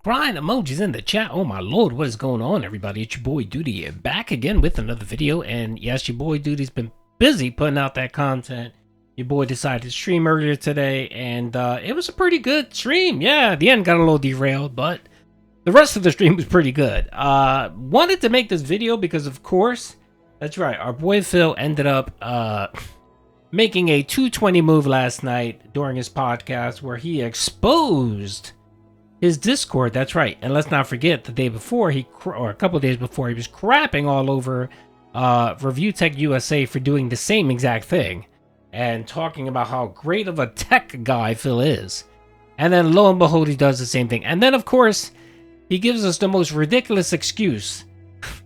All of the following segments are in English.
crying emojis in the chat. Oh my lord, what is going on, everybody? It's your boy Doody back again with another video. And yes, your boy Doody's been busy putting out that content. Your boy decided to stream earlier today, and it was a pretty good stream. Yeah, the end got a little derailed, but the rest of the stream was pretty good. Wanted to make this video because, of course, that's right, our boy Phil ended up making a 220 move last night during his podcast where he exposed his Discord. That's right. And let's not forget, the day before, or a couple of days before, he was crapping all over Review Tech USA for doing the same exact thing and talking about how great of a tech guy Phil is. And then lo and behold, he does the same thing. And then, of course, he gives us the most ridiculous excuse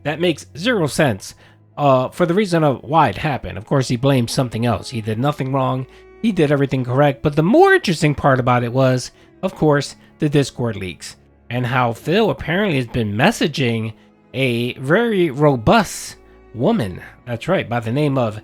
that makes zero sense for the reason of why it happened. Of course, he blames something else. He did nothing wrong. He did everything correct. But the more interesting part about it was, of course, the Discord leaks and how Phil apparently has been messaging a very robust woman. That's right, by the name of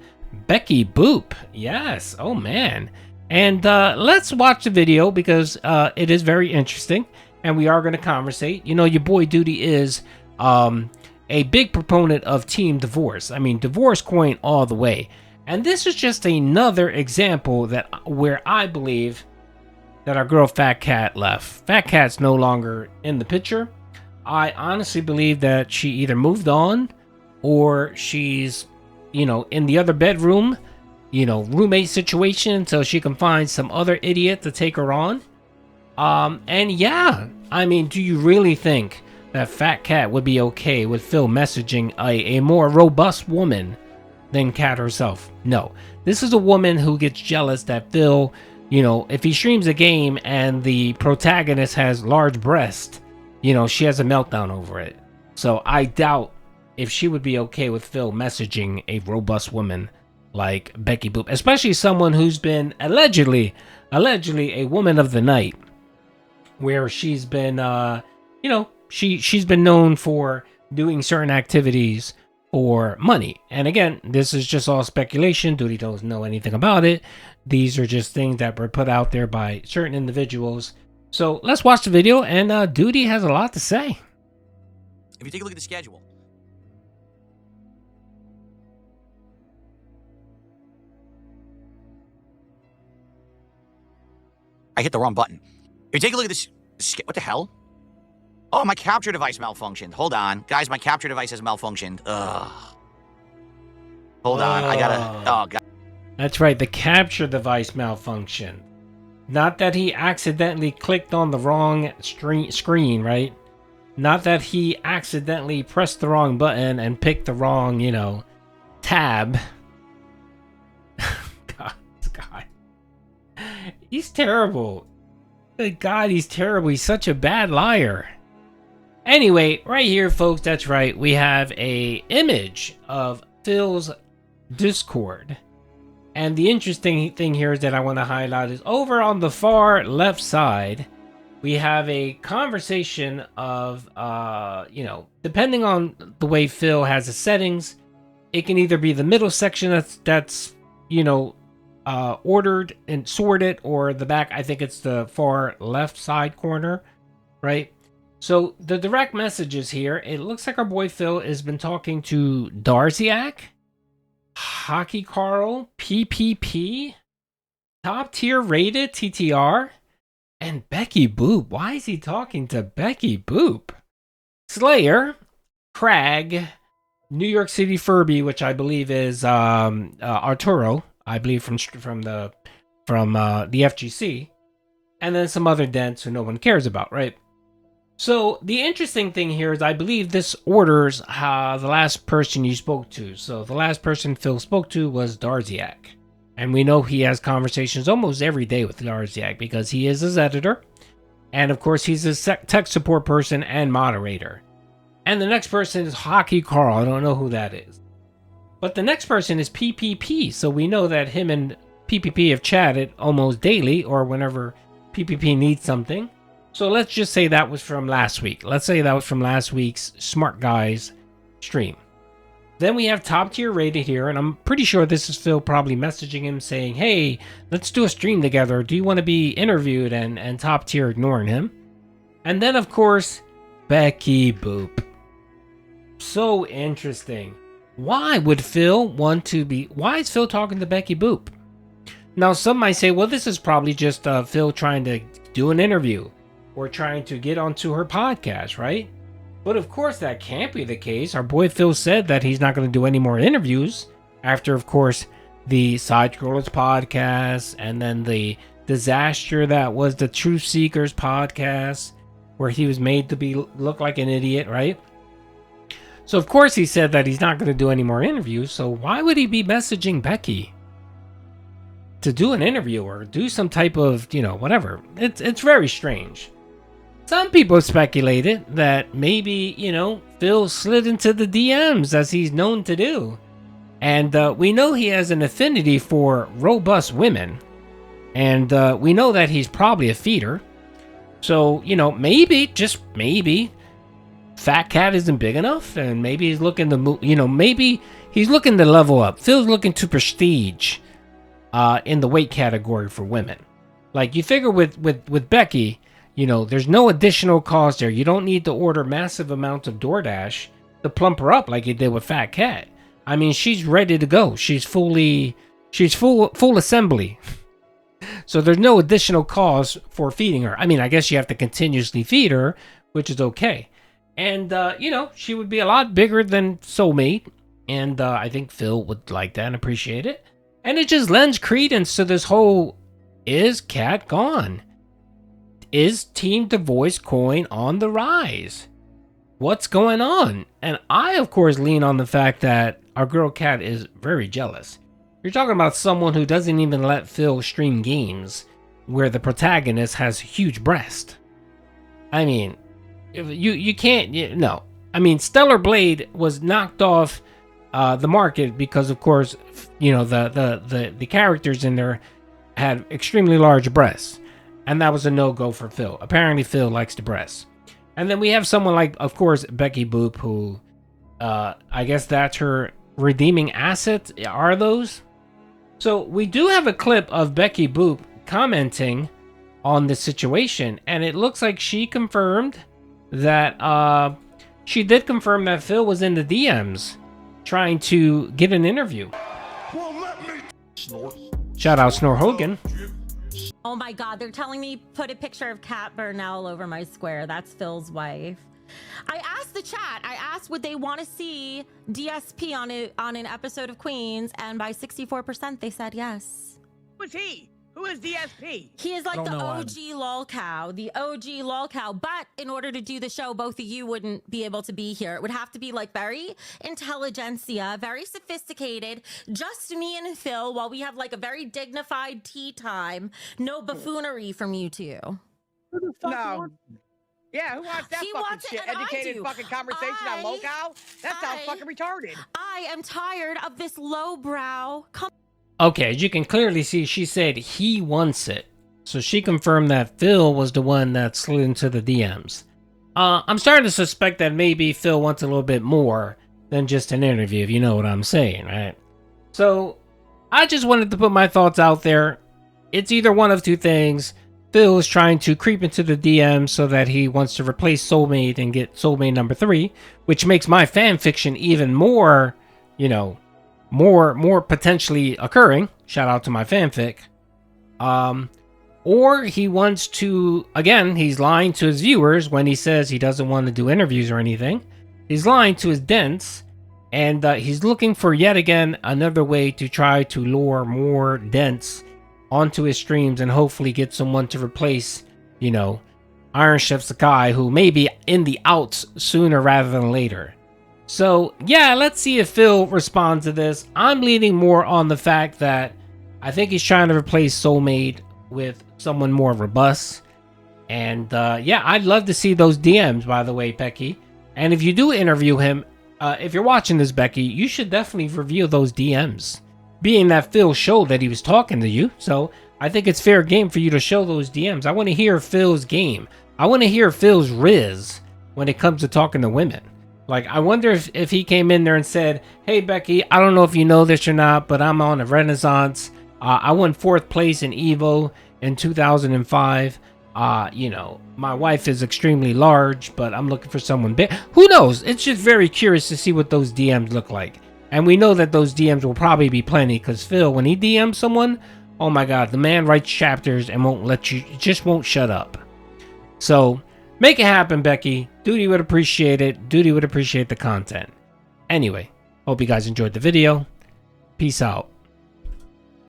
Becky Boop. Yes. Oh, man. And let's watch the video because it is very interesting and we are going to conversate. You know, your boy Doody is a big proponent of team divorce. I mean, divorce coin all the way. And this is just another example where I believe that our girl Fat Cat left. Fat Cat's no longer in the picture. I honestly believe that she either moved on or she's, you know, in the other bedroom, you know, roommate situation until she can find some other idiot to take her on. And yeah, I mean, do you really think that Fat Cat would be okay with Phil messaging a more robust woman than Cat herself? No. This is a woman who gets jealous that Phil, you know, if he streams a game and the protagonist has large breasts, you know, she has a meltdown over it. So I doubt if she would be okay with Phil messaging a robust woman like Becky Boop, especially someone who's been allegedly a woman of the night, where she's been, you know, she's been known for doing certain activities for money. And again, this is just all speculation. Doody doesn't know anything about it. These are just things that were put out there by certain individuals. So let's watch the video, and Doody has a lot to say. If you take a look at the schedule, I hit the wrong button. If you take a look at this, what the hell? Oh, my capture device malfunctioned. Hold on. Guys, my capture device has malfunctioned. Ugh. Hold on. I gotta... Oh, God. That's right. The capture device malfunctioned. Not that he accidentally clicked on the wrong screen, right? Not that he accidentally pressed the wrong button and picked the wrong, you know, tab. God, this guy. He's terrible. Good God, he's terrible. He's such a bad liar. Anyway, right here, folks, that's right. We have a image of Phil's Discord. And the interesting thing here is that I want to highlight is over on the far left side, we have a conversation of, you know, depending on the way Phil has the settings, it can either be the middle section that's you know, ordered and sorted, or the back. I think it's the far left side corner, right? So the direct messages here, it looks like our boy Phil has been talking to Darziak, Hockey Carl, PPP, Top Tier Rated TTR, and Becky Boop. Why is he talking to Becky Boop? Slayer, Crag, New York City Furby, which I believe is Arturo, I believe from the FGC, and then some other dents who no one cares about, right? So the interesting thing here is I believe this orders the last person you spoke to. So the last person Phil spoke to was Darziak. And we know he has conversations almost every day with Darziak because he is his editor. And of course, he's a tech support person and moderator. And the next person is Hockey Carl. I don't know who that is. But the next person is PPP. So we know that him and PPP have chatted almost daily or whenever PPP needs something. So let's just say that was from last week. Let's say that was from last week's Smart Guys stream. Then we have Top Tier Rated here, and I'm pretty sure this is Phil probably messaging him saying, hey, let's do a stream together. Do you want to be interviewed? And Top Tier ignoring him. And then, of course, Becky Boop. So interesting. Why would Phil want to be... Why is Phil talking to Becky Boop? Now, some might say, well, this is probably just Phil trying to do an interview or trying to get onto her podcast, right? But of course, that can't be the case. Our boy Phil said that he's not going to do any more interviews after, of course, the Side Scrollers podcast and then the disaster that was the Truth Seekers podcast where he was made to look like an idiot, right? So, of course, he said that he's not going to do any more interviews. So why would he be messaging Becky to do an interview or do some type of, whatever? It's very strange. Some people speculated that maybe, Phil slid into the DMs as he's known to do. And we know he has an affinity for robust women. And we know that he's probably a feeder. So, maybe, just maybe, Fat Cat isn't big enough. And maybe he's looking to, maybe he's looking to level up. Phil's looking to prestige in the weight category for women. Like, you figure with Becky... there's no additional cost there. You don't need to order massive amounts of DoorDash to plump her up like you did with Fat Cat. I mean, she's ready to go. She's full assembly. So there's no additional cost for feeding her. I mean, I guess you have to continuously feed her, which is okay. And, she would be a lot bigger than Soulmate. And I think Phil would like that and appreciate it. And it just lends credence to this whole, is Cat gone? Is Team Divorce Coin on the rise? What's going on? And I, of course, lean on the fact that our girl Cat is very jealous. You're talking about someone who doesn't even let Phil stream games where the protagonist has huge breast. I mean, you can't, no. I mean, Stellar Blade was knocked off the market because, of course, the characters in there had extremely large breasts. And that was a no-go for Phil. Apparently, Phil likes the breasts. And then we have someone like, of course, Becky Boop, who I guess that's her redeeming asset. Are those? So we do have a clip of Becky Boop commenting on the situation. And it looks like she confirmed that she did confirm that Phil was in the DMs trying to get an interview. Well, let me... Shout out Snore Hogan. Oh my God, they're telling me put a picture of Kat Burnell over my square. That's Phil's wife. I asked the chat, would they want to see DSP on an episode of Queens? And by 64%, they said yes. Who's he? Who is DSP? He is like the OG lolcow, the OG lolcow. But in order to do the show, both of you wouldn't be able to be here. It would have to be like very intelligentsia, very sophisticated. Just me and Phil while we have like a very dignified tea time. No buffoonery from you two. Who the fuck no. Yeah, who wants that fucking shit? Educated fucking conversation on lolcow? That sounds fucking retarded. I am tired of this lowbrow. Okay, as you can clearly see, she said he wants it. So she confirmed that Phil was the one that slid into the DMs. I'm starting to suspect that maybe Phil wants a little bit more than just an interview, if you know what I'm saying, right? So I just wanted to put my thoughts out there. It's either one of two things. Phil is trying to creep into the DMs so that he wants to replace Soulmate and get Soulmate number 3, which makes my fan fiction even more, more potentially occurring. Shout out to my fanfic. Or he wants to, again, he's lying to his viewers when he says he doesn't want to do interviews or anything. He's lying to his Dents, and he's looking for yet again another way to try to lure more Dents onto his streams and hopefully get someone to replace, Iron Chef Sakai, who may be in the outs sooner rather than later. So, yeah, let's see if Phil responds to this. I'm leaning more on the fact that I think he's trying to replace Soulmate with someone more robust. And, yeah, I'd love to see those DMs, by the way, Becky. And if you do interview him, if you're watching this, Becky, you should definitely review those DMs. Being that Phil showed that he was talking to you. So, I think it's fair game for you to show those DMs. I want to hear Phil's game. I want to hear Phil's riz when it comes to talking to women. Like, I wonder if he came in there and said, hey, Becky, I don't know if you know this or not, but I'm on a Renaissance. I won 4th place in EVO in 2005. You know, my wife is extremely large, but I'm looking for someone big. Who knows? It's just very curious to see what those DMs look like. And we know that those DMs will probably be plenty, because Phil, when he DMs someone, oh my God, the man writes chapters and won't let you, just won't shut up. So make it happen, Becky. Doody would appreciate it. Doody would appreciate the content. Anyway, hope you guys enjoyed the video. Peace out.